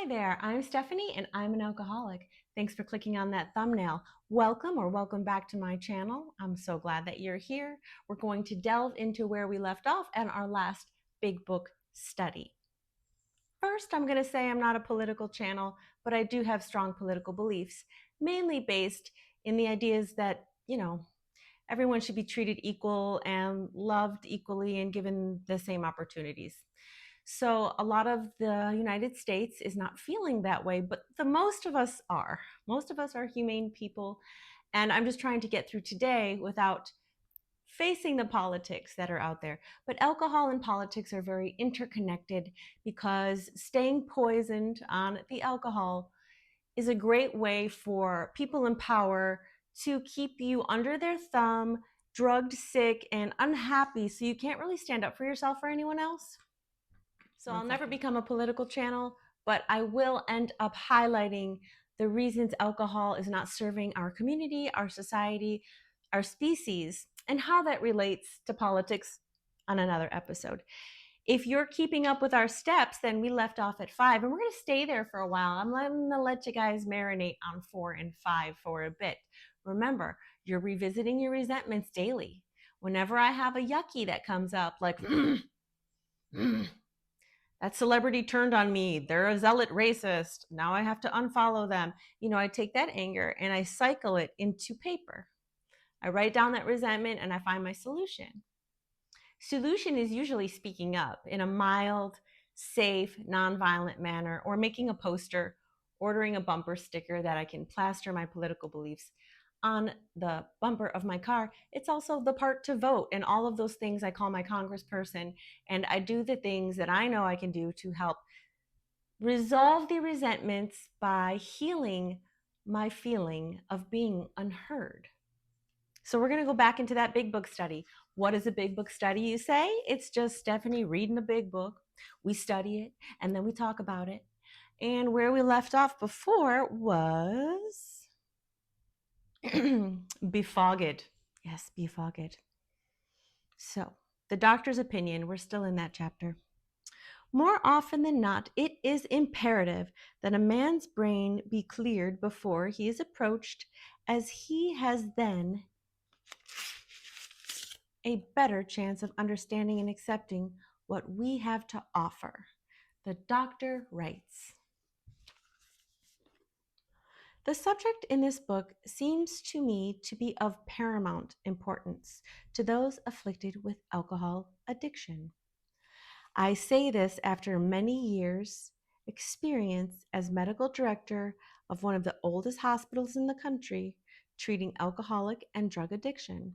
Hi there, I'm Stephanie and I'm an alcoholic. Thanks for clicking on that thumbnail. Welcome back to my channel. I'm so glad that you're here. We're going to delve into where we left off in our last big book study. First, I'm going to say I'm not a political channel, but I do have strong political beliefs, mainly based in the ideas that, everyone should be treated equal and loved equally and given the same opportunities. So a lot of the United States is not feeling that way, but the most of us are. Most of us are humane people. And I'm just trying to get through today without facing the politics that are out there. But alcohol and politics are very interconnected because staying poisoned on the alcohol is a great way for people in power to keep you under their thumb, drugged, sick, and unhappy, so you can't really stand up for yourself or anyone else. So I'll never become a political channel, but I will end up highlighting the reasons alcohol is not serving our community, our society, our species, and how that relates to politics on another episode. If you're keeping up with our steps, then we left off at 5, and we're going to stay there for a while. I'm going to let you guys marinate on 4 and 5 for a bit. Remember, you're revisiting your resentments daily. Whenever I have a yucky that comes up, like, that celebrity turned on me, they're a zealot racist, now I have to unfollow them. I take that anger and I cycle it into paper. I write down that resentment and I find my solution. Solution is usually speaking up in a mild, safe, nonviolent manner, or making a poster, ordering a bumper sticker that I can plaster my political beliefs on the bumper of my car. It's also the part to vote, and all of those things I call my congressperson, and I do the things that I know I can do to help resolve the resentments by healing my feeling of being unheard. So we're going to go back into that big book study. What is a big book study, you say? It's just Stephanie reading a big book. We study it, and then we talk about it. And where we left off before was befogged. Yes, befogged. So, the doctor's opinion, we're still in that chapter. More often than not, it is imperative that a man's brain be cleared before he is approached, as he has then a better chance of understanding and accepting what we have to offer. The doctor writes. The subject in this book seems to me to be of paramount importance to those afflicted with alcohol addiction. I say this after many years' experience as medical director of one of the oldest hospitals in the country treating alcoholic and drug addiction.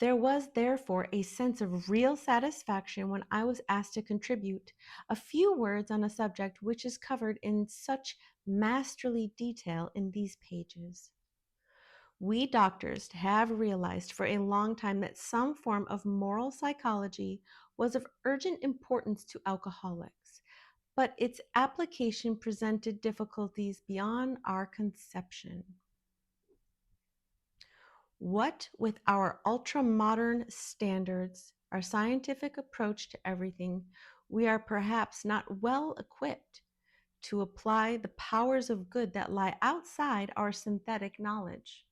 There was therefore a sense of real satisfaction when I was asked to contribute a few words on a subject which is covered in such masterly detail in these pages. We doctors have realized for a long time that some form of moral psychology was of urgent importance to alcoholics, but its application presented difficulties beyond our conception. What with our ultra-modern standards, our scientific approach to everything, we are perhaps not well equipped to apply the powers of good that lie outside our synthetic knowledge.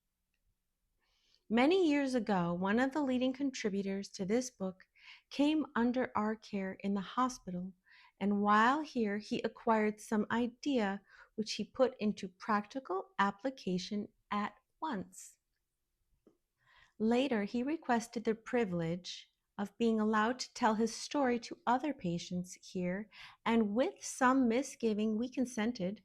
Many years ago, one of the leading contributors to this book came under our care in the hospital, and while here he acquired some idea which he put into practical application at once. Later, he requested the privilege of being allowed to tell his story to other patients here, and with some misgiving, we consented.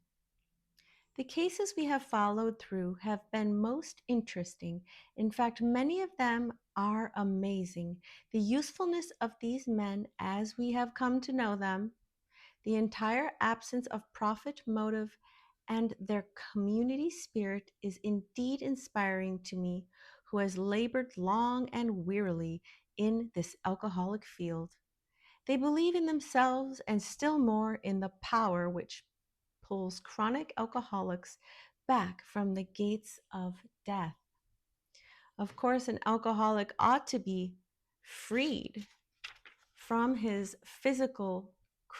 The cases we have followed through have been most interesting. In fact, many of them are amazing. The usefulness of these men as we have come to know them, the entire absence of profit motive, and their community spirit is indeed inspiring to me, who has labored long and wearily in this alcoholic field. They believe in themselves and still more in the power which pulls chronic alcoholics back from the gates of death. Of course, an alcoholic ought to be freed from his physical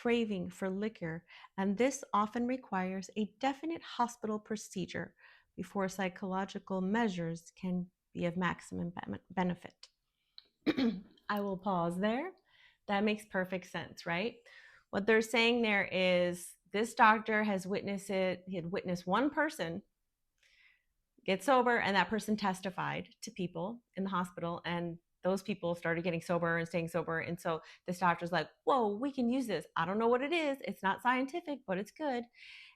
craving for liquor, and this often requires a definite hospital procedure before psychological measures can be of maximum benefit. I will pause there. That makes perfect sense, right? What they're saying there is this doctor has witnessed it. He had witnessed one person get sober, and that person testified to people in the hospital, and those people started getting sober and staying sober. And so this doctor's like, whoa, we can use this. I don't know what it is. It's not scientific, but it's good.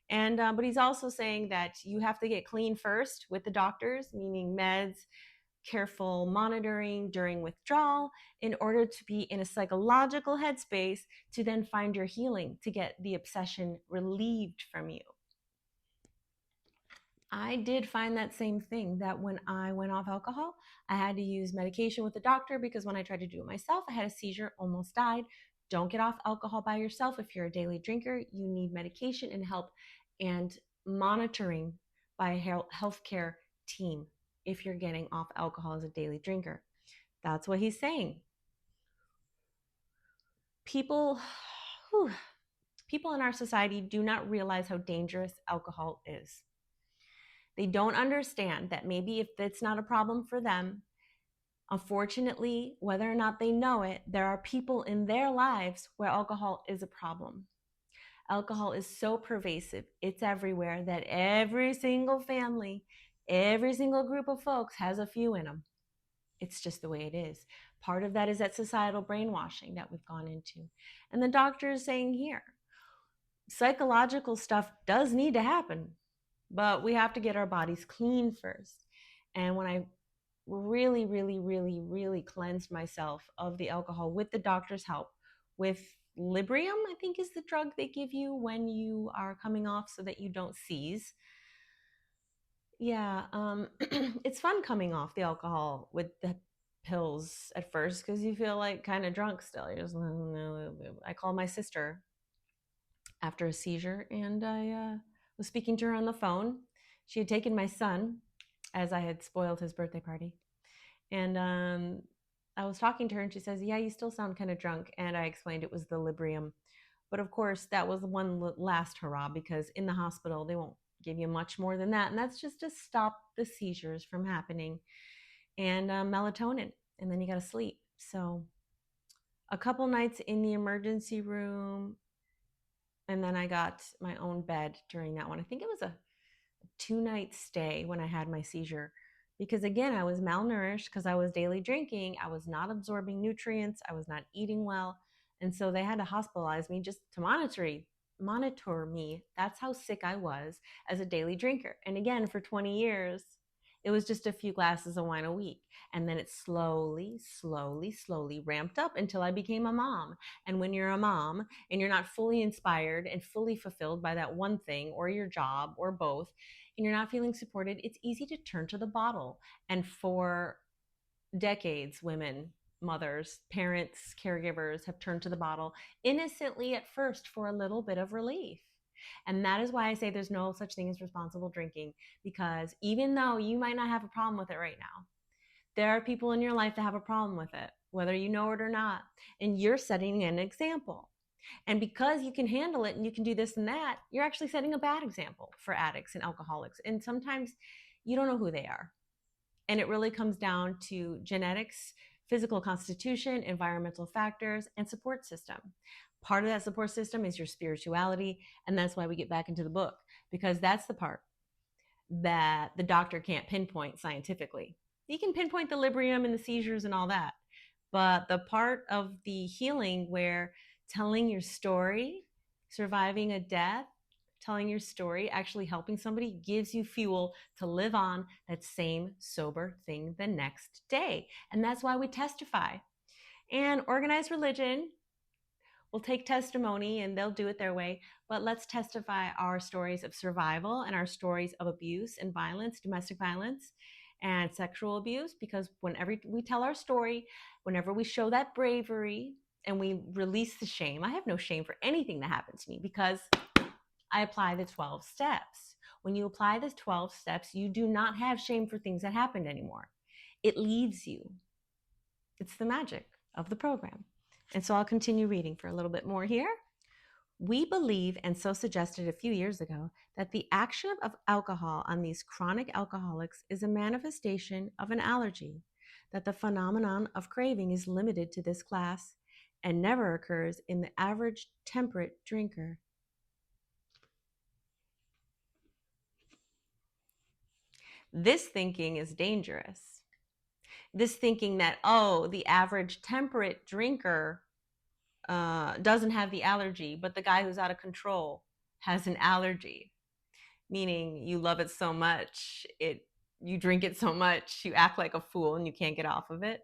And but he's also saying that you have to get clean first with the doctors, meaning meds, careful monitoring during withdrawal, in order to be in a psychological headspace to then find your healing, to get the obsession relieved from you. I did find that same thing, that when I went off alcohol, I had to use medication with the doctor because when I tried to do it myself, I had a seizure, almost died. Don't get off alcohol by yourself. If you're a daily drinker, you need medication and help and monitoring by a healthcare team if you're getting off alcohol as a daily drinker. That's what he's saying. People, people in our society do not realize how dangerous alcohol is. They don't understand that maybe if it's not a problem for them, unfortunately, whether or not they know it, there are people in their lives where alcohol is a problem. Alcohol is so pervasive, it's everywhere, that every single family, every single group of folks has a few in them. It's just the way it is. Part of that is that societal brainwashing that we've gone into. And the doctor is saying here, psychological stuff does need to happen, but we have to get our bodies clean first. And when I really cleansed myself of the alcohol with the doctor's help, with Librium, I think is the drug they give you when you are coming off so that you don't seize. Yeah, it's fun coming off the alcohol with the pills at first because you feel like kind of drunk still. I called my sister after a seizure, and I was speaking to her on the phone. She had taken my son, as I had spoiled his birthday party. And I was talking to her, and she says, yeah, you still sound kind of drunk. And I explained it was the Librium. But of course, that was one last hurrah, because in the hospital, they won't give you much more than that. And that's just to stop the seizures from happening. And melatonin. And then you got to sleep. So a couple nights in the emergency room, and then I got my own bed during that one. I think it was a 2-night stay when I had my seizure, because again, I was malnourished because I was daily drinking. I was not absorbing nutrients. I was not eating well. And so they had to hospitalize me just to monitor me. That's how sick I was as a daily drinker. And again, for 20 years, it was just a few glasses of wine a week. And then it slowly ramped up until I became a mom. And when you're a mom and you're not fully inspired and fully fulfilled by that one thing or your job or both, and you're not feeling supported, it's easy to turn to the bottle. And for decades, women, mothers, parents, caregivers have turned to the bottle innocently at first for a little bit of relief. And that is why I say there's no such thing as responsible drinking, because even though you might not have a problem with it right now, there are people in your life that have a problem with it, whether you know it or not. And you're setting an example. And because you can handle it and you can do this and that, you're actually setting a bad example for addicts and alcoholics. And sometimes you don't know who they are. And it really comes down to genetics, physical constitution, environmental factors, and support system. Part of that support system is your spirituality. And that's why we get back into the book, because that's the part that the doctor can't pinpoint scientifically. He can pinpoint the Librium and the seizures and all that. But the part of the healing where telling your story, surviving a death, telling your story, actually helping somebody, gives you fuel to live on that same sober thing the next day. And that's why we testify. And organized religion will take testimony and they'll do it their way, but let's testify our stories of survival and our stories of abuse and violence, domestic violence and sexual abuse, because whenever we tell our story, whenever we show that bravery and we release the shame, I have no shame for anything that happened to me because I apply the 12 steps. When you apply the 12 steps, you do not have shame for things that happened anymore. It leaves you. It's the magic of the program. And so I'll continue reading for a little bit more here. We believe, and so suggested a few years ago, that the action of alcohol on these chronic alcoholics is a manifestation of an allergy, that the phenomenon of craving is limited to this class and never occurs in the average temperate drinker. This thinking is dangerous. This thinking that, oh, the average temperate drinker doesn't have the allergy, but the guy who's out of control has an allergy, meaning you love it so much, you drink it so much, you act like a fool and you can't get off of it.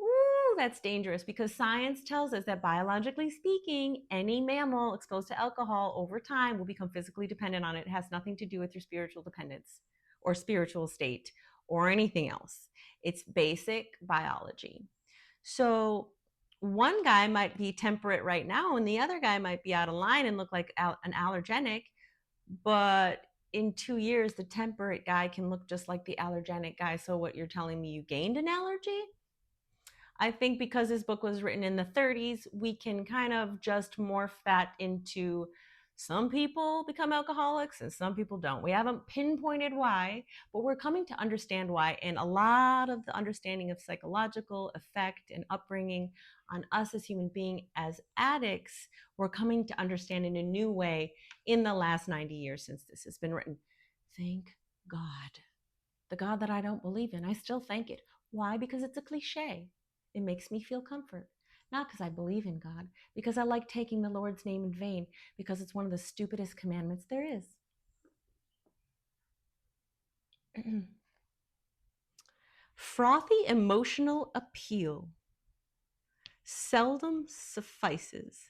Ooh, that's dangerous, because science tells us that biologically speaking, any mammal exposed to alcohol over time will become physically dependent on it. It has nothing to do with your spiritual dependence or spiritual state or anything else. It's basic biology. So one guy might be temperate right now and the other guy might be out of line and look like an allergenic, but in 2 years the temperate guy can look just like the allergenic guy. So what, you're telling me you gained an allergy? I think because this book was written in the 30s, we can kind of just morph that into some people become alcoholics and some people don't. We haven't pinpointed why, but we're coming to understand why. And a lot of the understanding of psychological effect and upbringing on us as human beings, as addicts, we're coming to understand in a new way in the last 90 years since this has been written. Thank God. The God that I don't believe in, I still thank it. Why? Because it's a cliche. It makes me feel comfort. Not because I believe in God, because I like taking the Lord's name in vain, because it's one of the stupidest commandments there is. Frothy emotional appeal seldom suffices.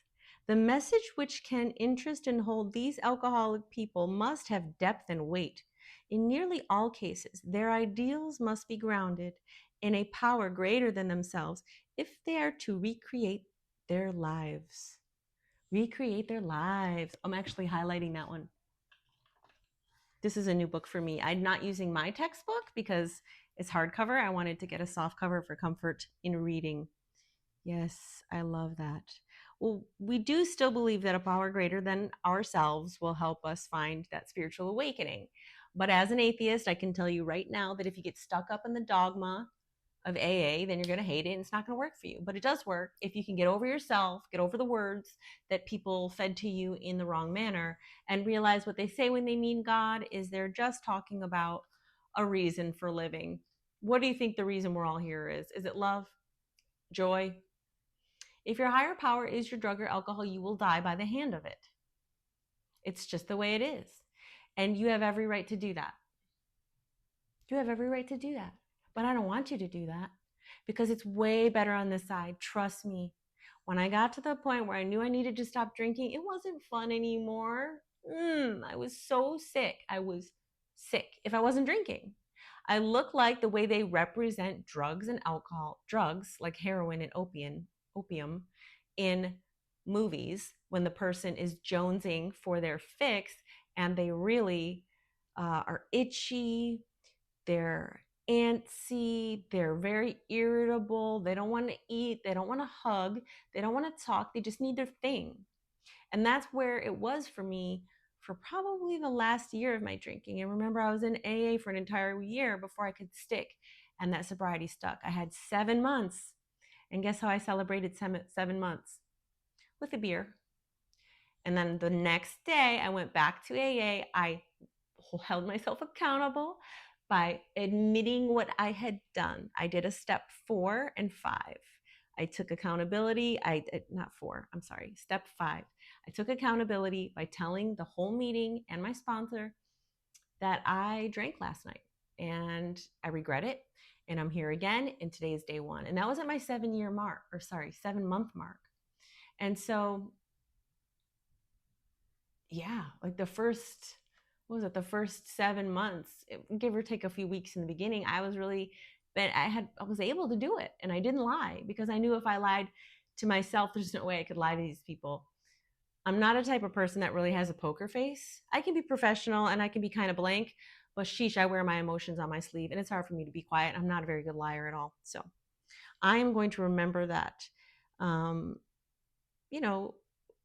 The message which can interest and hold these alcoholic people must have depth and weight. In nearly all cases, their ideals must be grounded in a power greater than themselves if they are to recreate their lives. Recreate their lives. I'm actually highlighting that one. This is a new book for me. I'm not using my textbook because it's hardcover. I wanted to get a soft cover for comfort in reading. Yes, I love that. Well, we do still believe that a power greater than ourselves will help us find that spiritual awakening. But as an atheist, I can tell you right now that if you get stuck up in the dogma of AA, then you're going to hate it and it's not going to work for you. But it does work if you can get over yourself, get over the words that people fed to you in the wrong manner, and realize what they say when they mean God is they're just talking about a reason for living. What do you think the reason we're all here is? Is it love? Joy? If your higher power is your drug or alcohol, you will die by the hand of it. It's just the way it is. And you have every right to do that. You have every right to do that. But I don't want you to do that because it's way better on this side. Trust me. When I got to the point where I knew I needed to stop drinking, it wasn't fun anymore. I was so sick. I was sick if I wasn't drinking. I look like the way they represent drugs and alcohol, drugs like heroin and opium in movies when the person is jonesing for their fix and they really are itchy, they're antsy, they're very irritable, they don't want to eat, they don't want to hug, they don't want to talk, they just need their thing. And that's where it was for me for probably the last year of my drinking. And remember, I was in AA for an entire year before I could stick, and that sobriety stuck. I had 7 months. And guess how I celebrated 7 months? With a beer. And then the next day, I went back to AA. I held myself accountable by admitting what I had done. I did a step 4 and 5. I took accountability. Step 5. I took accountability by telling the whole meeting and my sponsor that I drank last night and I regret it. And I'm here again. And today is day 1. And that was at my 7-month mark. And so, yeah, like the first 7 months, give or take a few weeks in the beginning, I was able to do it. And I didn't lie because I knew if I lied to myself, there's no way I could lie to these people. I'm not a type of person that really has a poker face. I can be professional and I can be kind of blank, but sheesh, I wear my emotions on my sleeve and it's hard for me to be quiet. I'm not a very good liar at all. So I am going to remember that, you know,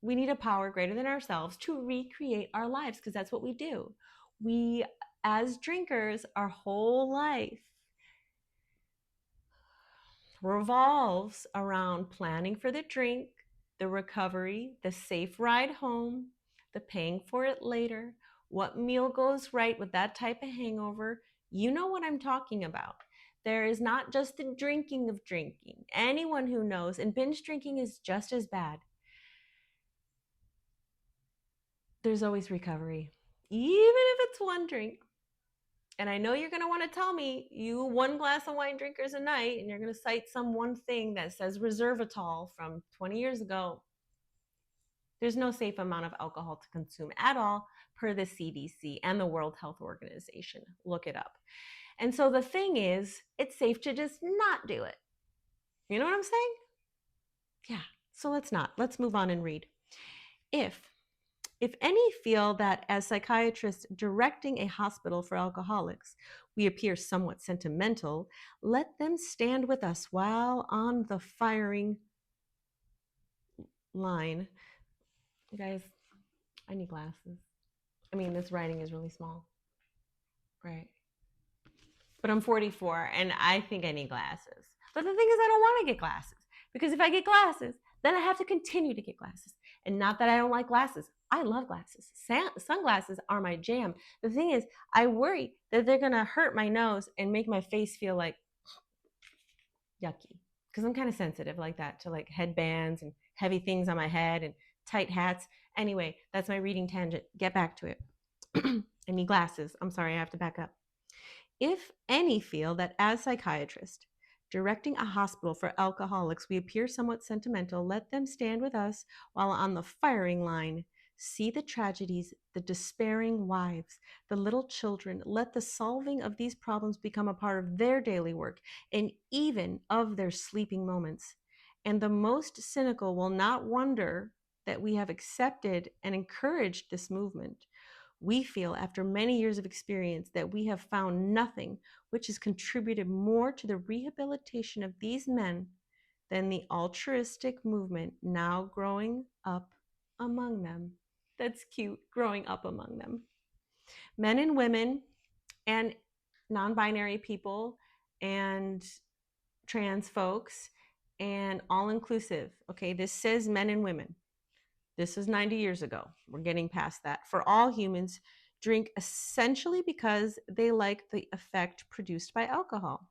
we need a power greater than ourselves to recreate our lives, because that's what we do. We, as drinkers, our whole life revolves around planning for the drink, the recovery, the safe ride home, the paying for it later, what meal goes right with that type of hangover. You know what I'm talking about. There is not just the drinking of drinking. Anyone who knows, and binge drinking is just as bad. There's always recovery, even if it's one drink. And I know you're going to want to tell me you one glass of wine drinkers a night, and you're going to cite some one thing that says resveratrol from 20 years ago. There's no safe amount of alcohol to consume at all, per the CDC and the World Health Organization. Look it up. And so the thing is, it's safe to just not do it. You know what I'm saying? Yeah. So let's move on and read. If any feel that as psychiatrists directing a hospital for alcoholics, we appear somewhat sentimental, let them stand with us while on the firing line. Guys, I need glasses. I mean, this writing is really small, right? But I'm 44 and I think I need glasses. But the thing is, I don't want to get glasses, because if I get glasses, then I have to continue to get glasses. And not that I don't like glasses. I love glasses. Sunglasses are my jam. The thing is, I worry that they're going to hurt my nose and make my face feel like yucky, because I'm kind of sensitive like that to like headbands and heavy things on my head and tight hats. Anyway, that's my reading tangent. Get back to it. I need glasses. I'm sorry, I have to back up. If any feel that as psychiatrists directing a hospital for alcoholics we appear somewhat sentimental, let them stand with us while on the firing line. See the tragedies, the despairing wives, the little children. Let the solving of these problems become a part of their daily work and even of their sleeping moments. And the most cynical will not wonder that we have accepted and encouraged this movement. We feel, after many years of experience, that we have found nothing which has contributed more to the rehabilitation of these men than the altruistic movement now growing up among them. That's cute, growing up among them. Men and women and non-binary people and trans folks and all-inclusive. Okay, this says men and women. This is 90 years ago. We're getting past that. For all humans, drink essentially because they like the effect produced by alcohol.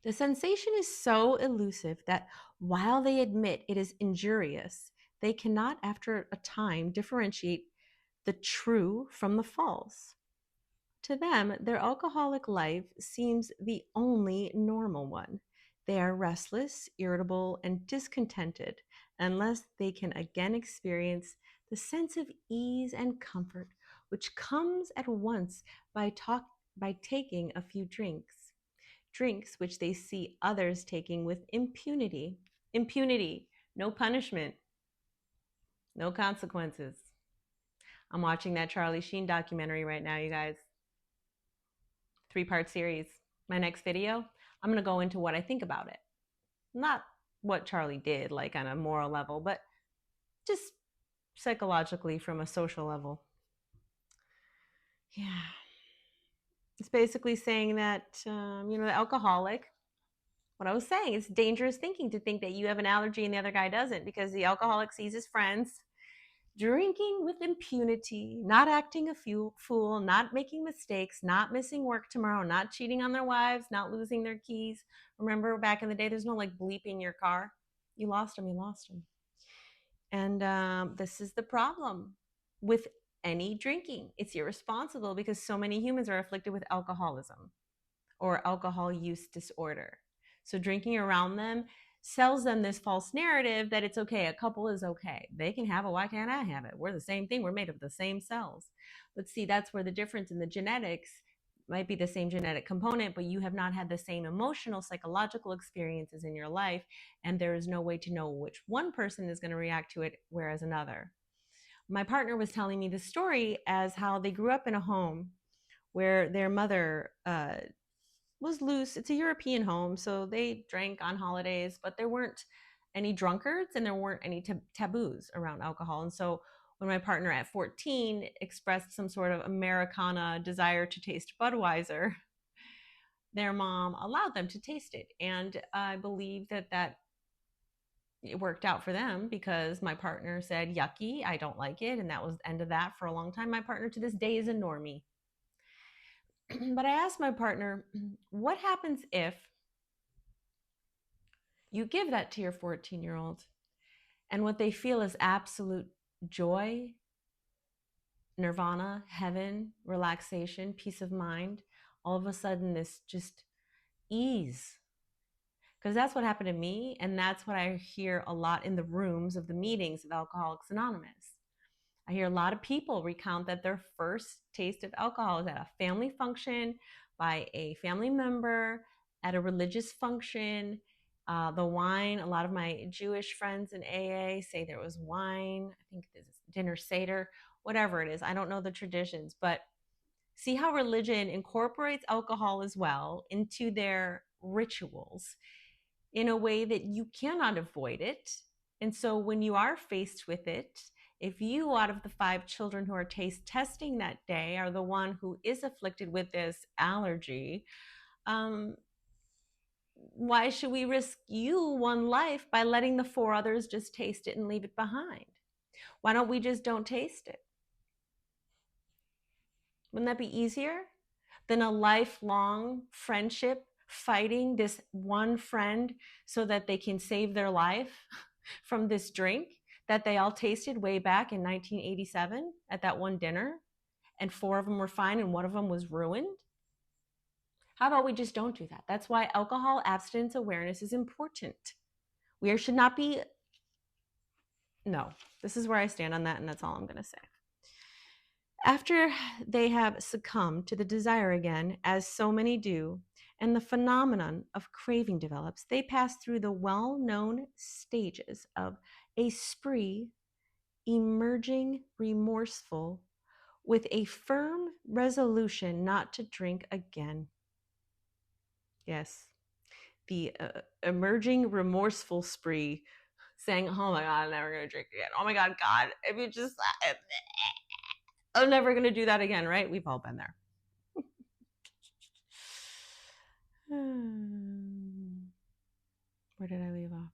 The sensation is so elusive that while they admit it is injurious, they cannot, after a time, differentiate the true from the false. To them, their alcoholic life seems the only normal one. They are restless, irritable, and discontented unless they can again experience the sense of ease and comfort which comes at once by taking a few drinks which they see others taking with impunity. Impunity, no punishment, no consequences. I'm watching that Charlie Sheen documentary right now, you guys. 3-part series. My next video, I'm going to go into what I think about it. Not what Charlie did, like on a moral level, but just psychologically from a social level. Yeah. It's basically saying that, the alcoholic, what I was saying, it's dangerous thinking to think that you have an allergy and the other guy doesn't, because the alcoholic sees his friends drinking with impunity, not acting a fool, not making mistakes, not missing work tomorrow, not cheating on their wives, not losing their keys. Remember back in the day, there's no like bleeping your car. You lost them. And this is the problem with any drinking. It's irresponsible because so many humans are afflicted with alcoholism or alcohol use disorder. So drinking around them sells them this false narrative that it's okay. A couple is okay. They can have it. Why can't I have it? We're the same thing. We're made of the same cells. But see, that's where the difference in the genetics might be the same genetic component, but you have not had the same emotional, psychological experiences in your life. And there is no way to know which one person is going to react to it, whereas another. My partner was telling me the story as how they grew up in a home where their mother was loose. It's a European home, so they drank on holidays, but there weren't any drunkards and there weren't any taboos around alcohol. And so when my partner at 14 expressed some sort of Americana desire to taste Budweiser, their mom allowed them to taste it. And I believe that it worked out for them because my partner said, yucky, I don't like it. And that was the end of that for a long time. My partner to this day is a normie. But I asked my partner, what happens if you give that to your 14-year-old and what they feel is absolute joy, nirvana, heaven, relaxation, peace of mind, all of a sudden this just ease? Because that's what happened to me, and that's what I hear a lot in the rooms of the meetings of Alcoholics Anonymous. I hear a lot of people recount that their first taste of alcohol is at a family function, by a family member, at a religious function. The wine, a lot of my Jewish friends in AA say there was wine. I think this is dinner Seder, whatever it is. I don't know the traditions, but see how religion incorporates alcohol as well into their rituals in a way that you cannot avoid it. And so when you are faced with it, if you, out of the 5 children who are taste testing that day, are the one who is afflicted with this allergy, why should we risk you one life by letting the 4 others just taste it and leave it behind? Why don't we just don't taste it? Wouldn't that be easier than a lifelong friendship fighting this one friend so that they can save their life from this drink that they all tasted way back in 1987 at that one dinner, and 4 of them were fine and 1 of them was ruined? How about we just don't do that? That's why alcohol abstinence awareness is important. We should not be, no, this is where I stand on that, and that's all I'm going to say. After they have succumbed to the desire again, as so many do, and the phenomenon of craving develops, they pass through the well-known stages of a spree, emerging remorseful, with a firm resolution not to drink again. Yes, the emerging remorseful spree, saying, oh my God, I'm never going to drink again. Oh my God, if you just, I'm never going to do that again, right? We've all been there. Where did I leave off?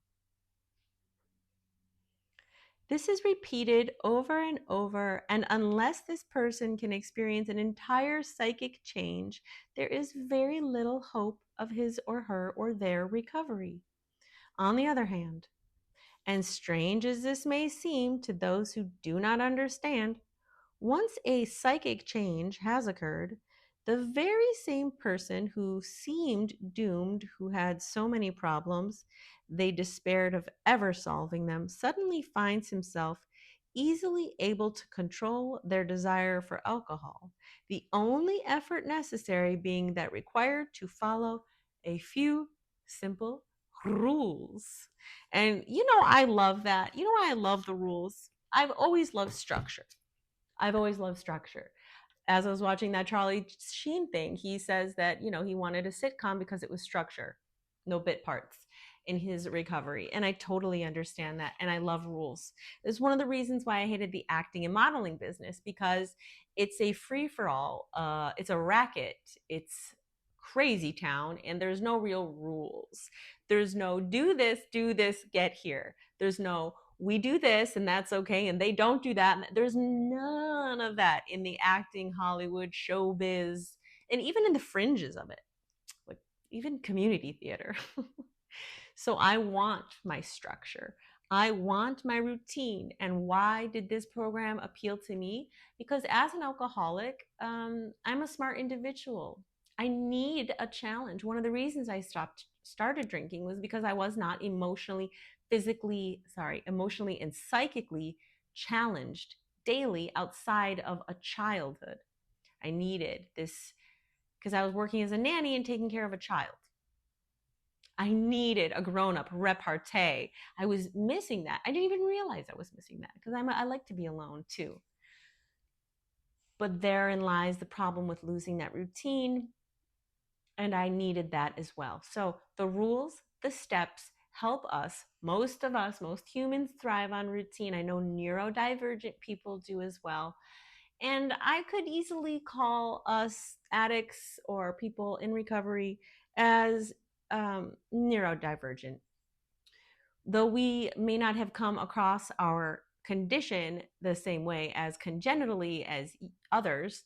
This is repeated over and over, and unless this person can experience an entire psychic change, there is very little hope of his or her or their recovery. On the other hand, and strange as this may seem to those who do not understand, once a psychic change has occurred, the very same person who seemed doomed, who had so many problems they despaired of ever solving them, suddenly finds himself easily able to control their desire for alcohol, the only effort necessary being that required to follow a few simple rules. And I love that. You know why I love the rules? I've always loved structure. As I was watching that Charlie Sheen thing, he says that, he wanted a sitcom because it was structure, no bit parts in his recovery. And I totally understand that. And I love rules. It's one of the reasons why I hated the acting and modeling business, because it's a free for all. It's a racket. It's crazy town, and there's no real rules. There's no do this, get here. There's no we do this and that's okay, and they don't do that. There's none of that in the acting, Hollywood, showbiz, and even in the fringes of it, like even community theater. So I want my structure. I want my routine. And why did this program appeal to me? Because as an alcoholic, I'm a smart individual. I need a challenge. One of the reasons I started drinking was because I was not emotionally and psychically challenged daily outside of a childhood. I needed this because I was working as a nanny and taking care of a child. I needed a grown-up repartee. I was missing that. I didn't even realize I was missing that because I like to be alone too. But therein lies the problem with losing that routine. And I needed that as well. So the rules, the steps help us. Most of us, most humans thrive on routine. I know neurodivergent people do as well. And I could easily call us addicts or people in recovery as neurodivergent. Though we may not have come across our condition the same way as congenitally as others,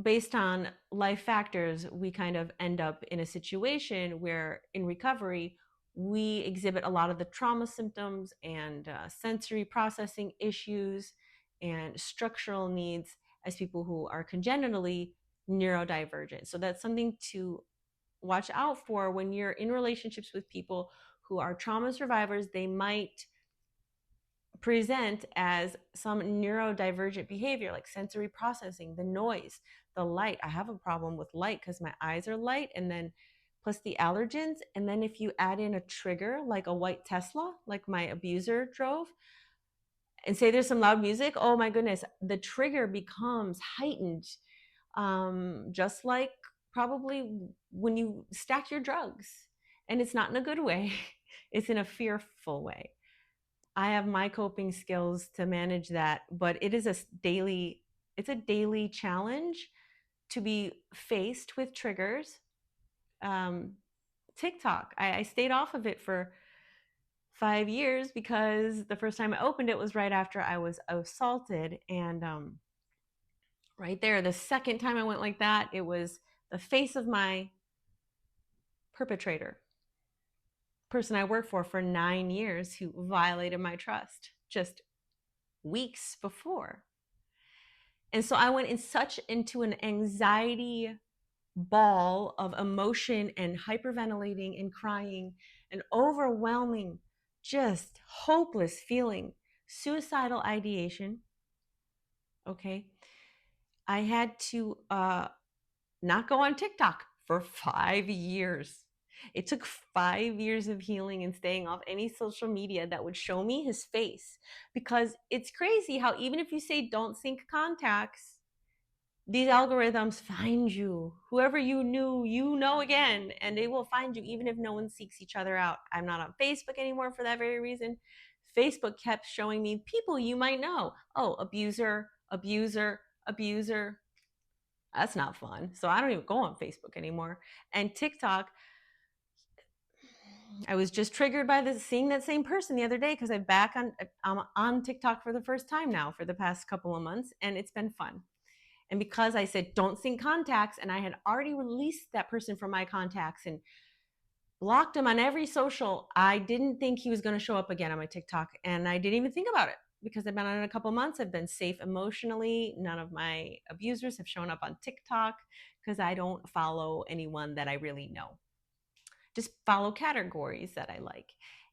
based on life factors, we kind of end up in a situation where in recovery, we exhibit a lot of the trauma symptoms and sensory processing issues and structural needs as people who are congenitally neurodivergent. So that's something to watch out for when you're in relationships with people who are trauma survivors. They might present as some neurodivergent behavior like sensory processing, the noise, the light. I have a problem with light because my eyes are light, and then plus the allergens. And then if you add in a trigger like a white Tesla, like my abuser drove, and say there's some loud music, oh my goodness, the trigger becomes heightened. Just like probably when you stack your drugs, and it's not in a good way, it's in a fearful way. I have my coping skills to manage that, but it's a daily challenge to be faced with triggers. TikTok, I stayed off of it for 5 years because the first time I opened it was right after I was assaulted. And right there, the second time I went like that, it was the face of my perpetrator, person I worked for 9 years, who violated my trust just weeks before. And so I went into an anxiety ball of emotion and hyperventilating and crying and overwhelming, just hopeless feeling, suicidal ideation. Okay. I had to not go on TikTok for 5 years. It took 5 years of healing and staying off any social media that would show me his face, because it's crazy how even if you say don't sync contacts, these algorithms find you. Whoever you knew, you know again, and they will find you even if no one seeks each other out. I'm not on Facebook anymore for that very reason. Facebook kept showing me people you might know. Oh, abuser, abuser, abuser. That's not fun. So I don't even go on Facebook anymore. And TikTok, I was just triggered by seeing that same person the other day because I'm on TikTok for the first time now for the past couple of months, and it's been fun. And because I said don't sync contacts, and I had already released that person from my contacts and blocked him on every social, I didn't think he was going to show up again on my TikTok. And I didn't even think about it because I've been on it a couple months. I've been safe emotionally. None of my abusers have shown up on TikTok because I don't follow anyone that I really know. Just follow categories that I like.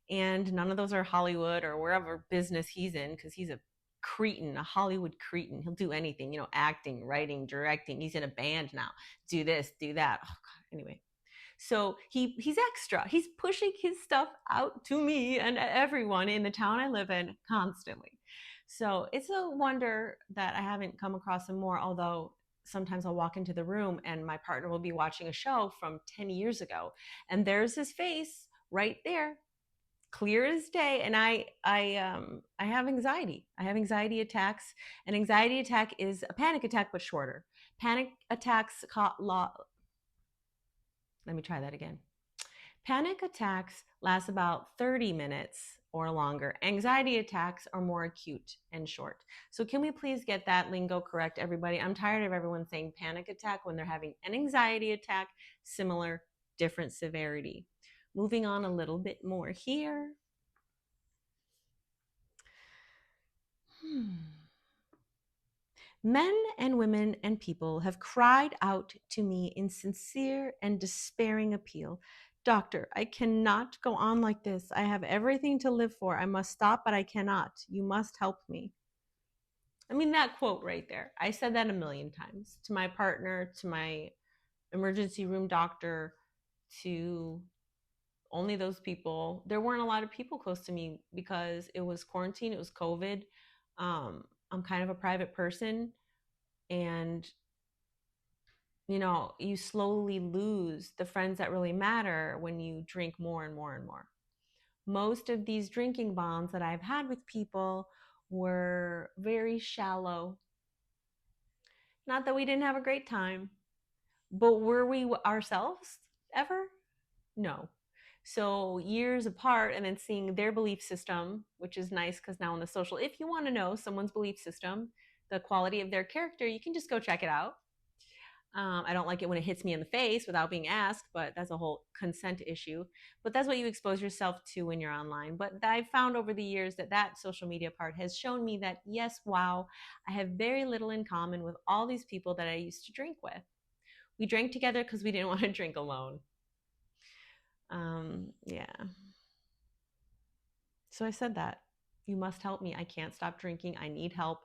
And none of those are Hollywood or wherever business he's in, because he's a cretin, a Hollywood cretin. He'll do anything, acting, writing, directing. He's in a band now. Do this, do that. Oh God. Anyway. So he's extra. He's pushing his stuff out to me and everyone in the town I live in constantly. So it's a wonder that I haven't come across him more, although sometimes I'll walk into the room and my partner will be watching a show from 10 years ago, and there's his face right there, clear as day. And I have anxiety. I have anxiety attacks. An anxiety attack is a panic attack, but shorter. Panic attacks let me try that again. Panic attacks last about 30 minutes or longer. Anxiety attacks are more acute and short. So can we please get that lingo correct, everybody? I'm tired of everyone saying panic attack when they're having an anxiety attack, similar, different severity. Moving on a little bit more here. Men and women and people have cried out to me in sincere and despairing appeal. Doctor, I cannot go on like this. I have everything to live for. I must stop, but I cannot. You must help me. I mean, that quote right there, I said that a million times to my partner, to my emergency room doctor, to only those people. There weren't a lot of people close to me because it was quarantine, it was COVID. I'm kind of a private person, and You slowly lose the friends that really matter when you drink more and more and more. Most of these drinking bonds that I've had with people were very shallow. Not that we didn't have a great time, but were we ourselves ever? No. So years apart, and then seeing their belief system, which is nice because now on the social, if you want to know someone's belief system, the quality of their character, you can just go check it out. I don't like it when it hits me in the face without being asked, but that's a whole consent issue. But that's what you expose yourself to when you're online. But I've found over the years that that social media part has shown me that, yes, wow, I have very little in common with all these people that I used to drink with. We drank together because we didn't want to drink alone. Yeah. So I said that. You must help me. I can't stop drinking. I need help.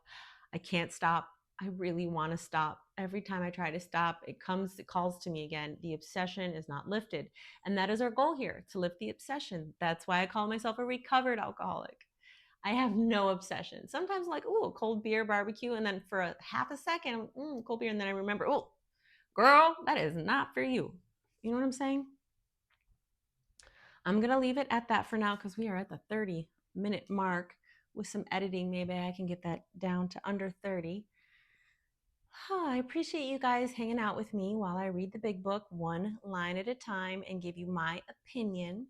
I can't stop. I really want to stop. Every time I try to stop, it calls to me again. The obsession is not lifted. And that is our goal here, to lift the obsession. That's why I call myself a recovered alcoholic. I have no obsession. Sometimes, like, oh, cold beer, barbecue. And then for a half a second, cold beer. And then I remember, oh, girl, that is not for you. You know what I'm saying? I'm going to leave it at that for now because we are at the 30-minute mark. With some editing, maybe I can get that down to under 30. I appreciate you guys hanging out with me while I read the big book one line at a time and give you my opinion.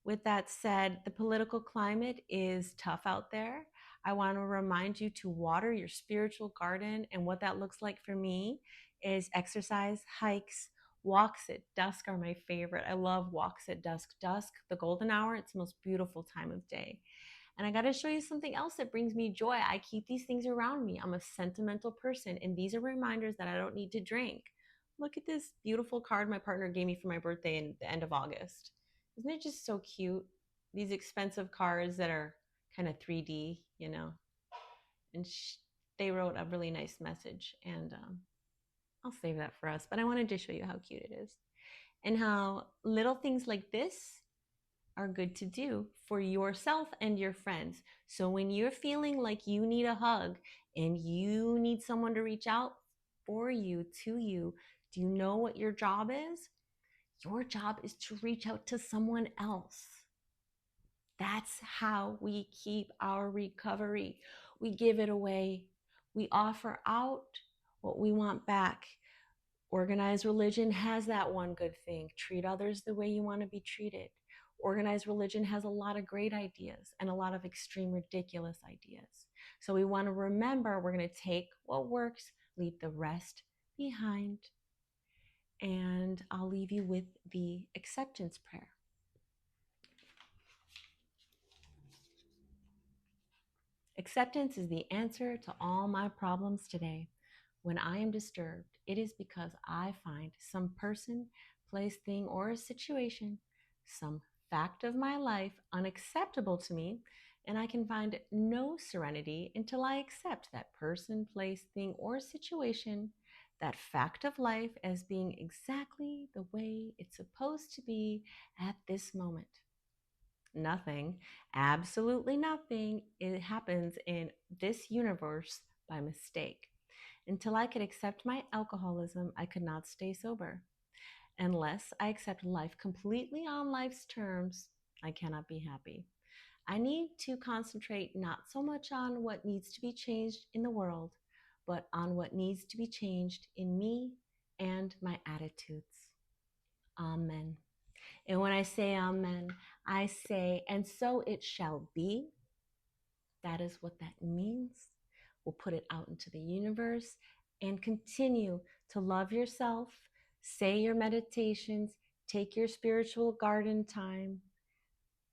With that said, the political climate is tough out there. I want to remind you to water your spiritual garden. And what that looks like for me is exercise, hikes, walks at dusk are my favorite. I love walks at dusk. Dusk, the golden hour, it's the most beautiful time of day. And I got to show you something else that brings me joy. I keep these things around me. I'm a sentimental person, and these are reminders that I don't need to drink. Look at this beautiful card my partner gave me for my birthday in the end of August. Isn't it just so cute? These expensive cards that are kind of 3D, And they wrote a really nice message, and I'll save that for us. But I wanted to show you how cute it is and how little things like this are good to do for yourself and your friends. So when you're feeling like you need a hug and you need someone to reach out for you, to you, do you know what your job is? Your job is to reach out to someone else. That's how we keep our recovery. We give it away. We offer out what we want back. Organized religion has that one good thing: treat others the way you want to be treated. Organized religion has a lot of great ideas and a lot of extreme ridiculous ideas. So we want to remember, we're going to take what works, leave the rest behind. And I'll leave you with the acceptance prayer. Acceptance is the answer to all my problems today. When I am disturbed, it is because I find some person, place, thing, or a situation, some fact of my life unacceptable to me, and I can find no serenity until I accept that person, place, thing, or situation, that fact of life, as being exactly the way it's supposed to be at this moment. Nothing, absolutely nothing, it happens in this universe by mistake. Until I could accept my alcoholism, I could not stay sober. Unless I accept life completely on life's terms, I cannot be happy. I need to concentrate not so much on what needs to be changed in the world, but on what needs to be changed in me and my attitudes. Amen. And when I say amen, I say, and so it shall be. That is what that means. We'll put it out into the universe and continue to love yourself, say your meditations, take your spiritual garden time.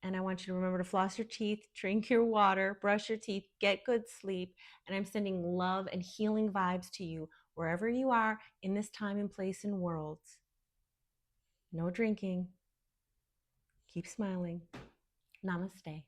And I want you to remember to floss your teeth, drink your water, brush your teeth, get good sleep. And I'm sending love and healing vibes to you wherever you are in this time and place and world. No drinking. Keep smiling. Namaste.